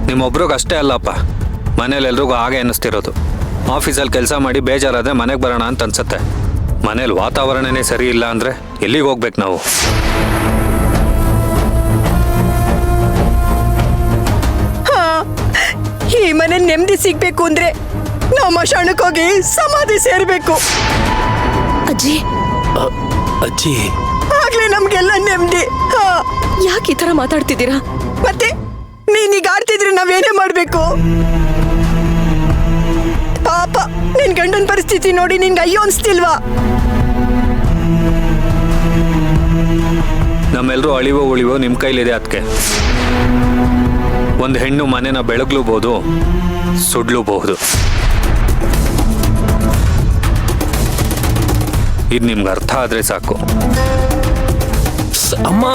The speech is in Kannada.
ನಿಮ್ಮೊಬ್ರಿಗೆ ಅಷ್ಟೇ ಅಲ್ಲಪ್ಪ, ಮನೇಲಿ ಎಲ್ರಿಗೂ ಹಾಗೆ ಅನ್ನಿಸ್ತಿರೋದು. ಆಫೀಸಲ್ಲಿ ಕೆಲಸ ಮಾಡಿ ಬೇಜಾರಾದ್ರೆ ಮನೆಗೆ ಬರೋಣ ಅಂತ ಅನ್ಸುತ್ತೆ. ಮನೇಲಿ ವಾತಾವರಣನೇ ಸರಿ ಇಲ್ಲ ಅಂದರೆ ಎಲ್ಲಿಗೆ ಹೋಗ್ಬೇಕು ನಾವು? ಈ ಮನೆ ನೆಮ್ಮದಿ ಸಿಗ್ಬೇಕು ಅಂದ್ರೆ ನಾವು ಮಶಾಣಕ್ಕೆ ಹೋಗಿ ಸಮಾಧಿ ಸೇರ್ಬೇಕು. ಅಜ್ಜಿ ಅಜ್ಜಿ, ಆಗ್ಲೇ ನಮ್ಗೆಲ್ಲ ನೆಮ್ಮದಿ. ಯಾಕೆ ಈ ತರ ಮಾತಾಡ್ತಿದ್ದೀರಾ? ಮತ್ತೆ ನೀನೀಗ ಆಡ್ತಿದ್ರೆ ನಾವೇನೇ ಮಾಡ್ಬೇಕು? ಪಾಪ ನಿನ್ ಗಂಡನ ಪರಿಸ್ಥಿತಿ ನೋಡಿ ನಿನ್ಗೆ ಅಯ್ಯೋ ಅನ್ಸ್ತಿಲ್ವಾ? ನಮ್ಮೆಲ್ಲರೂ ಅಳಿವೋ ಉಳಿವೋ ನಿಮ್ಮ ಕೈಲಿದೆ. ಅದಕ್ಕೆ ಒಂದು ಹೆಣ್ಣು ಮನೆನ ಬೆಳಗ್ಲೂಬಹುದು, ಸುಡ್ಲೂಬಹುದು. ಇದು ನಿಮ್ಗೆ ಅರ್ಥ ಆದ್ರೆ ಸಾಕು. ಅಮ್ಮ